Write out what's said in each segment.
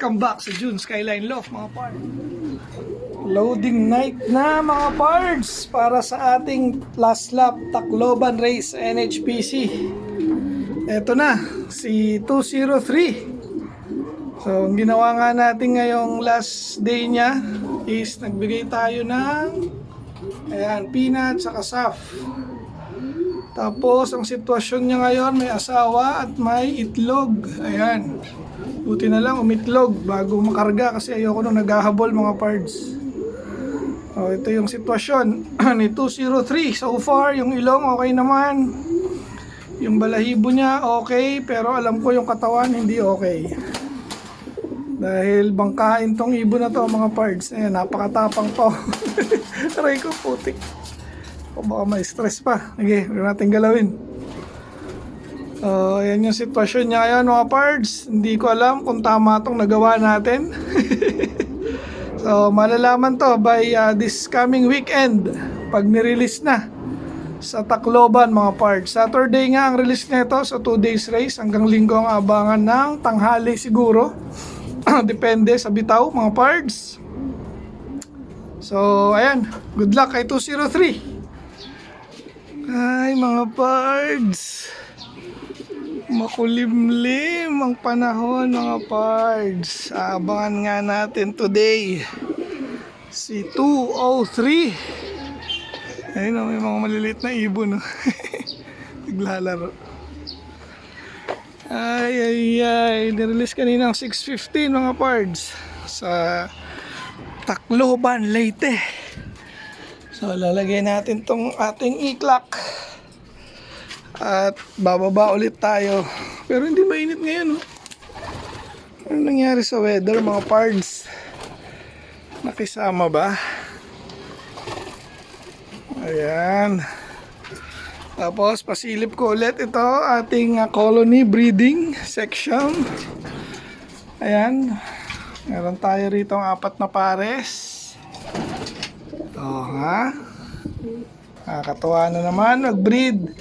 Welcome back sa June Skyline Loft mga pards. Loading night na mga pards para sa ating last lap Tacloban race NHPC. Eto na si 203. So ang ginawa nga natin ngayong last day niya is nagbigay tayo ng peanut saka saf. Tapos ang sitwasyon niya ngayon, may asawa at may itlog. Ayan. Buti na lang umitlog bago makarga kasi ayoko nung naghahabol mga pards. O, ito yung sitwasyon ni 203. So far, yung ilong okay naman. Yung balahibo niya okay, pero alam ko yung katawan hindi okay. Dahil bangkain tong ibon na to mga pards. Ayan, napakatapang to. Aray ko, putik. O baka may stress pa. Sige, huwag natin galawin. Yan yung sitwasyon niya ngayon mga pards. Hindi ko alam kung tama itong nagawa natin. So malalaman to by this coming weekend pag nirelease na sa Tacloban mga pards. Saturday nga ang release nito sa 2 days race. Hanggang linggo ang abangan ng tanghali siguro. Depende sa bitaw mga pards. So ayan, good luck kay 203. Ay mga pards, makulimlim ang panahon mga pards. Abangan nga natin today si 203. Ayun o, may mga maliliit na ibon. Naglalaro. Ay, nirelease kanina ang 6:15 mga pards sa Tacloban, Leyte. So lalagay natin tong ating e-clock at bababa ulit tayo. Pero hindi mainit ngayon, oh. Ano nangyari sa weather mga pards? Nakisama ba? Ayan. Tapos pasilip ko ulit ito ating colony breeding section. Ayan. Meron tayo rito ang 4 na pares. Nakakatuwa na naman mag-breed.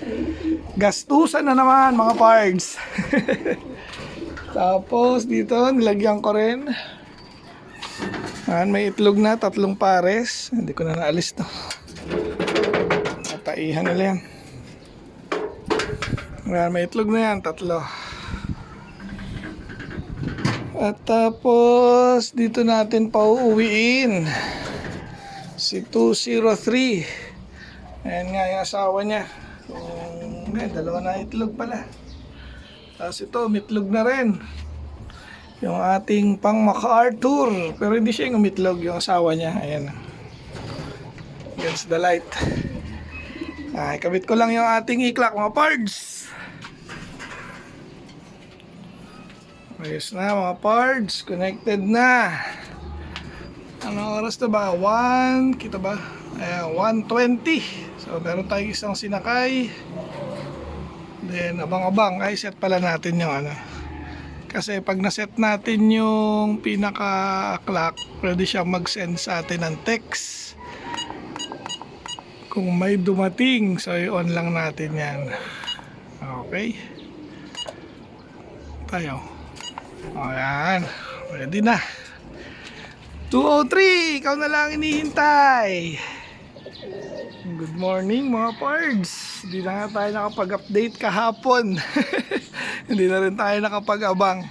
Gastusan na naman mga pards. Tapos dito nilagyan ko rin. May itlog na 3 pares. Hindi ko na naalis to. Nataihan nila yan. May itlog na yan 3. At tapos dito natin pauuwiin si 203. Ayan nga yung asawa niya. May 2 na itlog pala. Tapos ito, umitlog na rin yung ating pang MacArthur. Pero hindi siya yung umitlog, yung asawa niya. Ayan, against the light. Kabit ko lang yung ating e-clock mga pards. Ayos na mga pards, connected na. Ano oras na ba? 1, kita ba? Ayan, 1:20. So meron tayong isang sinakay. Then abang-abang, ay set pala natin yung kasi pag naset natin yung pinaka clock, pwede siya mag-send sa atin ng text kung may dumating. So i-on lang natin yan. Okay, tayo. Ayan, ready na. 203, ikaw na lang inihintay. Good morning mga pards. Hindi na nga tayo nakapag-update kahapon. Hindi na rin tayo nakapag-abang.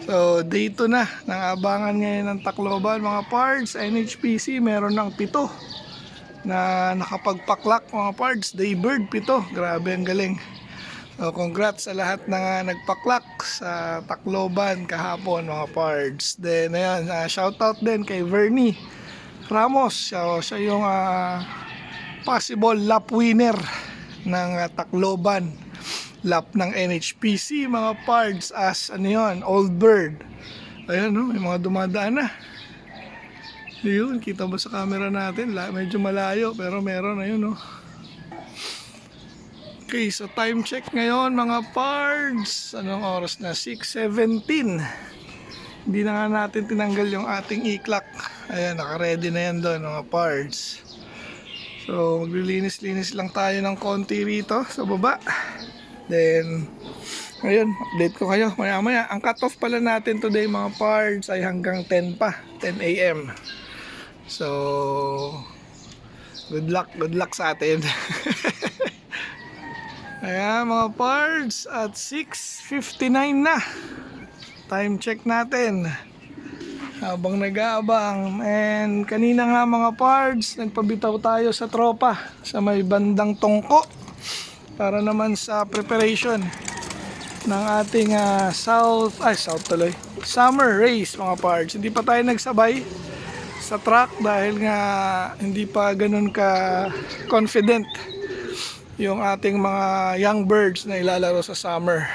So day 2 na ng abangan ngayon ng Tacloban mga pards. NHPC meron ng 7 na nakapagpaklak mga pards. Daybird 7, grabe ang galing. So congrats sa lahat na nagpaklak sa Tacloban kahapon mga pards. Then ayan, shoutout din kay Vernie Ramos. Siya yung possible lap winner ng Tacloban lap ng NHPC mga pards as old bird. Ayan, no, may mga dumadaan na. Yun, kita ba sa camera natin? Medyo malayo pero meron, ayun, no. Okay, so time check ngayon mga pards. Anong oras na? 6:17. Hindi na nga natin tinanggal yung ating e-clock. Ayan, naka-ready na yan doon mga pards. So maglilinis-linis lang tayo ng konti rito sa baba. Then Ngayon, update ko kayo maya maya. Ang cut-off pala natin today mga pards ay hanggang 10 pa, 10 a.m. So, good luck sa atin. Ayan mga pards, at 6:59 na. Time check natin. Habang nag-aabang. And kanina nga mga pards, nagpabitaw tayo sa tropa sa may bandang Tongko para naman sa preparation ng ating summer race mga pards. Hindi pa tayo nagsabay sa track dahil nga hindi pa ganun ka confident yung ating mga young birds na ilalaro sa summer.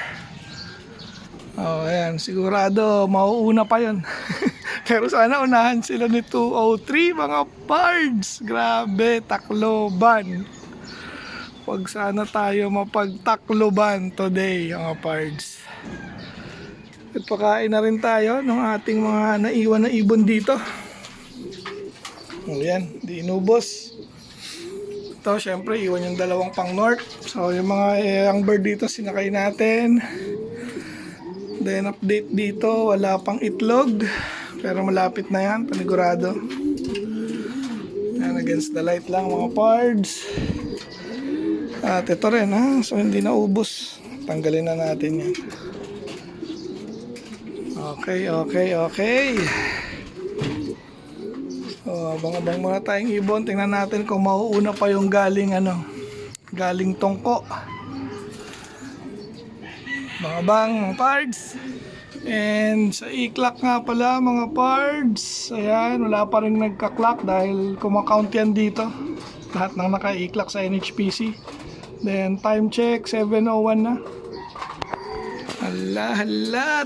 Ayan, sigurado mauuna pa yun. Pero sana unahan sila ni 203 mga pards. Grabe, Tacloban. Huwag sana tayo mapagtakloban today mga pards. At pakain na rin tayo ng ating mga naiwan na ibon dito. Ayan, di inubos. Ito syempre iwan yung dalawang pang north. So yung mga young bird dito sinakay natin. Then update dito, wala pang itlog. Pero malapit na yan, panigurado. Yan, against the light lang mga pards. At ito rin ha, so hindi na ubos. Tanggalin na natin yan. Okay. So abang-abang muna tayong ibon. Tingnan natin kung mauuna pa yung galing Tongko. Mga pards. And sa i-clock nga pala mga pards, ayan, wala pa rin nagka-clock dahil kumakaount yan dito. Lahat ng naka-i-clock sa NHPC. Then time check, 7:01 na. Hala,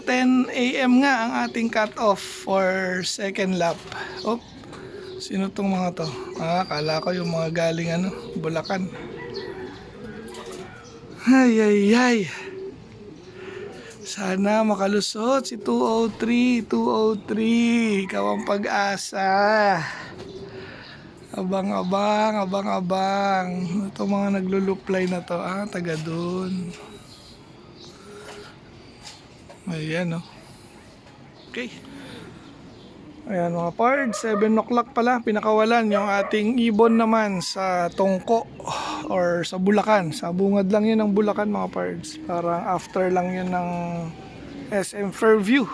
10 a.m. nga ang ating cut-off for second lap. Sino tong mga to? Kala ko yung mga galing Bulacan. Ay. Sana makalusot si 203. Ikaw ang pag-asa. Abang. Ito mga nagluluplay na to. Taga dun. Ayan Okay. Ayan mga pards, 7 o'clock pala. Pinakawalan yung ating ibon naman sa Tongko or sa Bulacan. Sa bungad lang yun ng Bulacan mga pards. Parang after lang yun ng SM Fairview.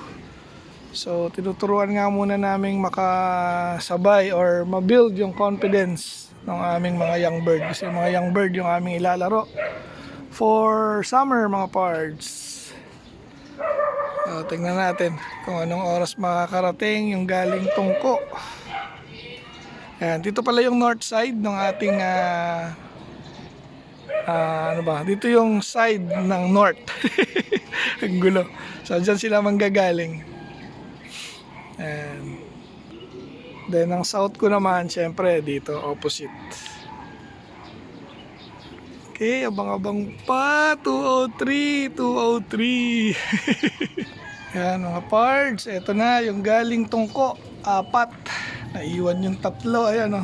So tinuturuan nga muna naming makasabay or mabuild yung confidence ng aming mga young bird. Kasi mga young bird yung aming ilalaro for summer mga pards. Tingnan natin kung anong oras makakarating yung galing Tongko. Ayan, dito pala yung north side ng ating dito yung side ng north. Ang gulo. So dyan sila manggagaling. And then ang south ko naman syempre dito opposite. Okay, abang-abang pa 203. Yan mga pards, eto na yung galing Tongko, 4. Naiwan yung 3, ayan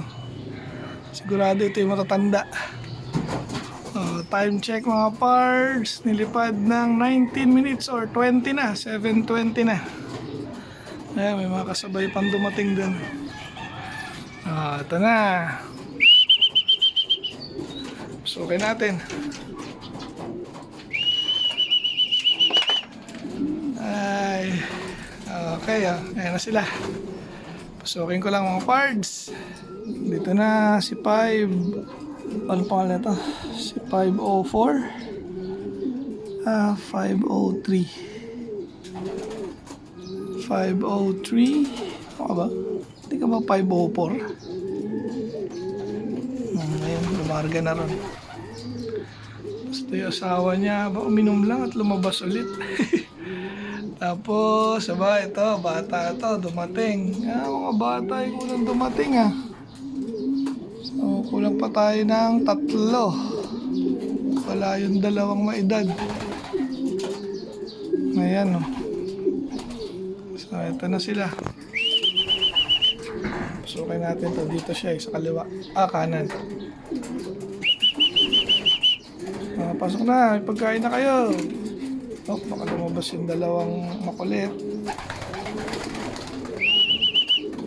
Sigurado ito yung matatanda. Time check mga pards, nilipad ng 19 minutes or 20 na, 7:20 na. Ayan, may mga kasabay pang dumating dun. Ito na. Sukin natin. Okay, ayan na sila. Pasukin ko lang mga pards. Dito na si 5. Ano pangalan ito? Si 504. 503. 503. Ano ba? Hindi ka ba 504? Ngayon, lumarga na ron. Basta yung asawa niya, uminom lang at lumabas ulit. Tapos, ito, bata ito, dumating. Mga bata yung unang dumating So, kulang pa tayo ng 3. Wala yung 2 maedad. Ayan So, ito na sila. Pasukin natin to. Dito siya sa kaliwa. Kanan. Pasok na, may pagkain na kayo. Oh, baka lumabas yung dalawang makulit.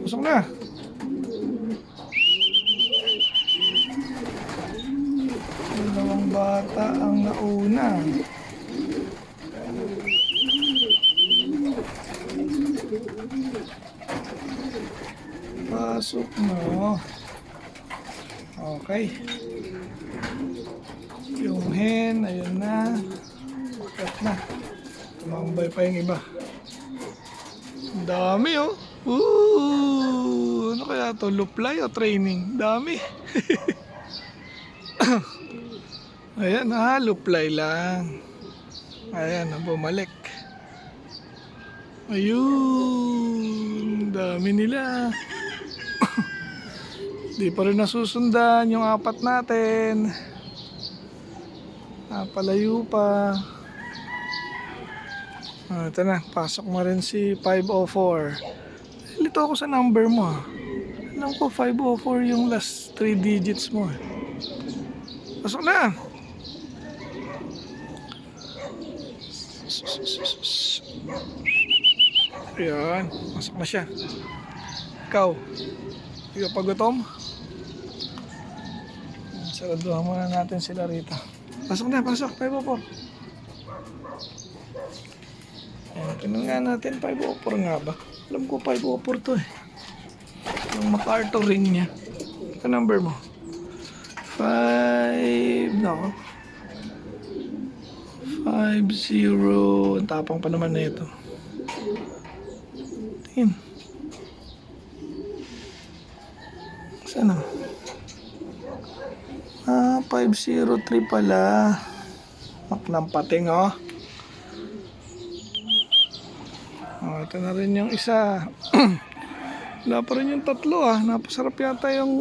Pasok na. Dalawang bata ang nauna. Pasok mo. Okay. Yung hen, ayun na. Cut na. Tumambay pa yung iba. Ang dami oh. Ano kaya to? Luplay o training? Dami. Ayan ha, luplay lang. Ayan, bumalik. Ayun, dami nila. Di pa rin nasusundan yung apat natin. Napalayo pa. Ito na, pasok mo rin si 504. Lito ako sa number mo. Alam ko 504 yung last 3 digits mo. Pasok na. Ayan, pasok na siya. Ikaw, hindi ka pagutom? Saraduhan muna natin sila rito. Pasok na, pasok. 504. Ayan, tinan nga natin. 504 nga ba? Alam ko 504 to eh. Yung MacArthur ring niya. Ito number mo. 5... No. 50. Ang tapang pa naman na ito. Tingin. Sana? 503 pala. Maklampating oh. Ito na rin yung isa. Wala pa rin yung tatlo ah. Napasarap yata yung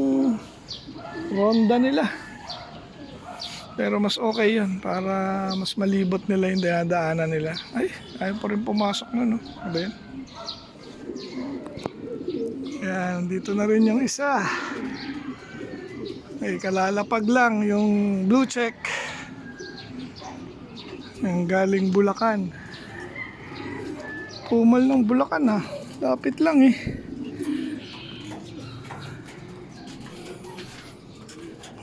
ronda nila. Pero mas okay yun. Para mas malibot nila yung dadaanan nila. Ay, ayaw pa rin pumasok na no. Ano yun? Yan, dito na rin yung isa. Ay, kalalapag lang yung blue check. Yung galing Bulacan. Pumal ng Bulacan ha. Lapit lang eh.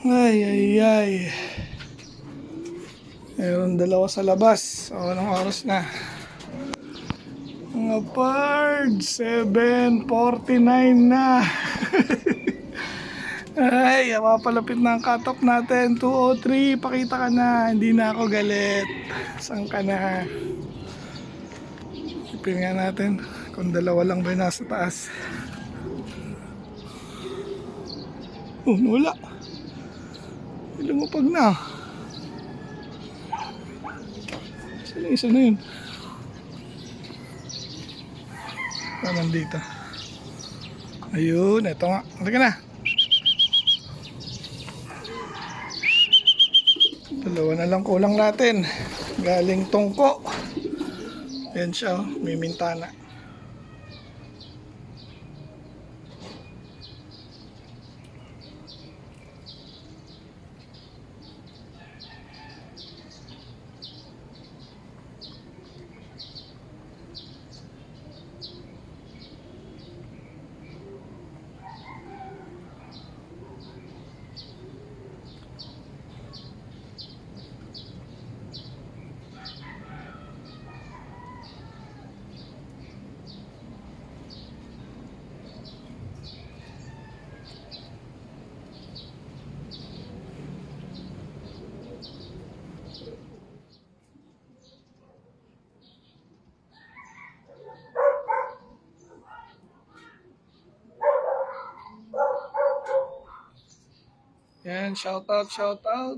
Ay ay ay. Mayroon dalawa sa labas. O, anong oras na? Mga pards, 7:49 na. Ay, mapalapit na ang cut-off natin. 2:03, pakita ka na. Hindi na ako galit. Saan ka na? Ipin nga natin kung dalawa lang ba yung nasa taas. Oh, wala. Lumapag na. Saan yung isa na yun? Nandito. Ayun, eto nga. Halika na. Dalawa na lang kulang natin. Galing Tungko. Yan siya, oh. May mintana. Yan, shout out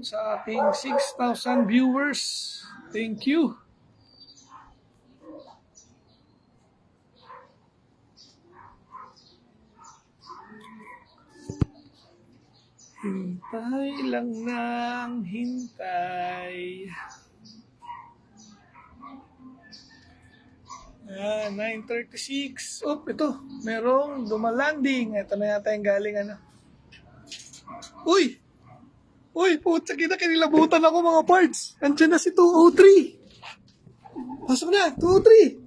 sa ating 6,000 viewers. Thank you. Hintay lang ng hintay. Yan, 9:36. Oh, ito, merong dumalanding. Ito na yata yung galing ano. Uy! Uy, putsa kita, kinilabutan ako mga parts. Andiyan na si 203. Pasok na. 2, 3.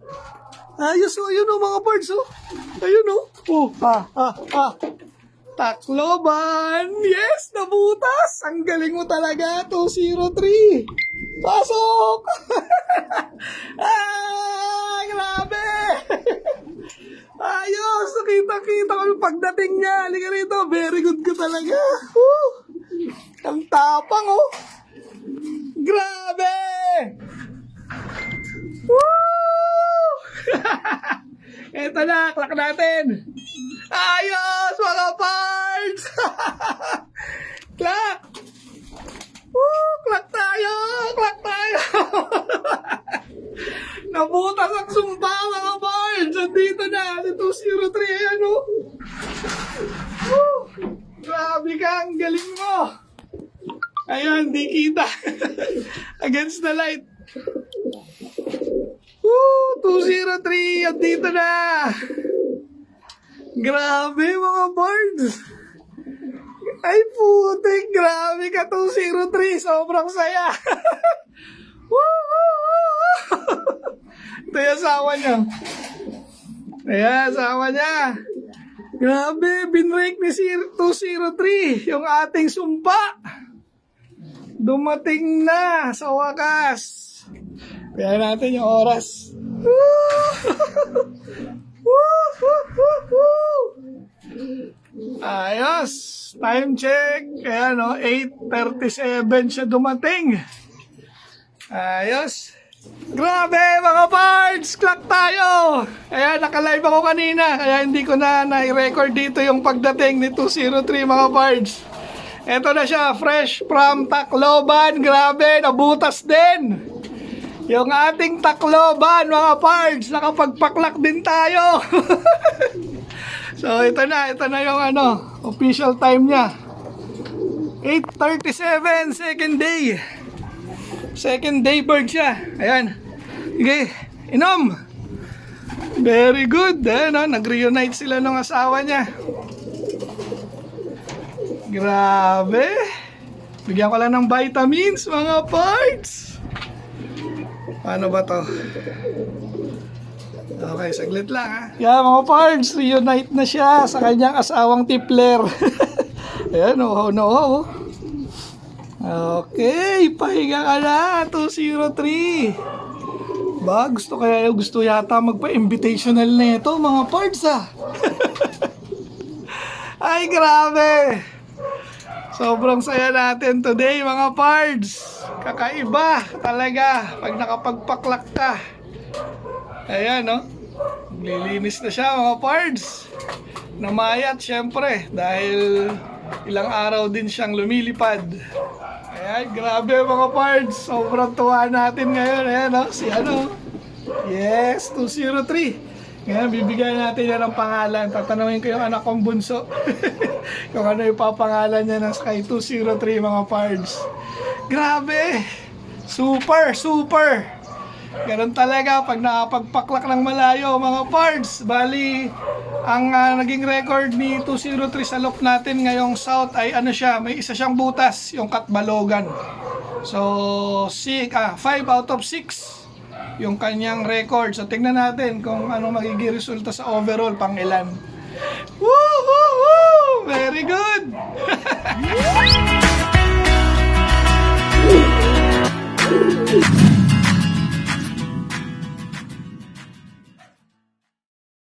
Ayos o. Ayun o mga parts o. Ayun o. Oh. Tacloban. Yes, nabutas. Ang galing mo talaga. 203. Pasok. Grabe. Ayos. Nakita-kita kami pagdating niya. Halika rito. Very good ka talaga. Ang tapang oh. Grabe. Woo! Eto na, clock natin. Ayos, mga parts! Clock! Woo! Clock tayo! Clock tayo! Nabutas ang sumpa, mga parts! Andito na, si 203, ayan o. Woo! Grabe ka, ang galing mo! Ayan, di kita. Against the light. Woo! 203, andito na! Grabe mga birds! Ay putik, grabe ka 203, sobrang saya! Woo! Ito yung asawa niya. Ayan, asawa niya. Grabe, binrake ni 203, yung ating sumpa. Dumating na sa wakas. Kaya natin yung oras. Ayos. Time check. Ayan o, 8:37 siya dumating. Ayos. Grabe mga parts. Clock tayo. Ayan, nakalive ako kanina. Kaya hindi ko na na-record dito yung pagdating ni 203 mga parts. Eto na siya, fresh from Tacloban. Grabe, nabutas din. Yung ating Tacloban, mga parts, nakapagpaklak din tayo. So, ito na yung official time niya. 8:37, second day. Second day bird siya. Ayan. Okay, inom. Very good. Ayan, nag-reunite sila ng asawa niya. Grabe. Bigyan ko lang ng vitamins, mga parts. Paano ba to? Okay, saglit lang ha. Yeah, mga parts, reunite na siya sa kanyang asawang tipler. Ayan, no. Okay, pahinga ka na, 203. Ba, gusto yata magpa-invitational na ito, mga parts ha. Ay, grabe. Sobrang saya natin today, mga pards. Kakaiba talaga pag nakapagpaklak ka. Ayan, no? Lilinis na siya, mga pards. Namayat, syempre, dahil ilang araw din siyang lumilipad. Ayan, grabe, mga pards. Sobrang tuwa natin ngayon. Ayan, no? Yes, 203. Ngayon, bibigyan natin yan ng pangalan. Tatanungin ko yung anak kong bunso. Kung ano yung papangalan niya ng Sky 203, mga pards. Grabe! Super! Ganun talaga pag nakapagpaklak ng malayo, mga pards. Bali, ang naging record ni 203 sa loop natin ngayong south ay may isa siyang butas, yung Katbalogan. So, 5 out of 6 yung kanyang record. So, tingnan natin kung anong magiging resulta sa overall pang ilan. Woo! Very good!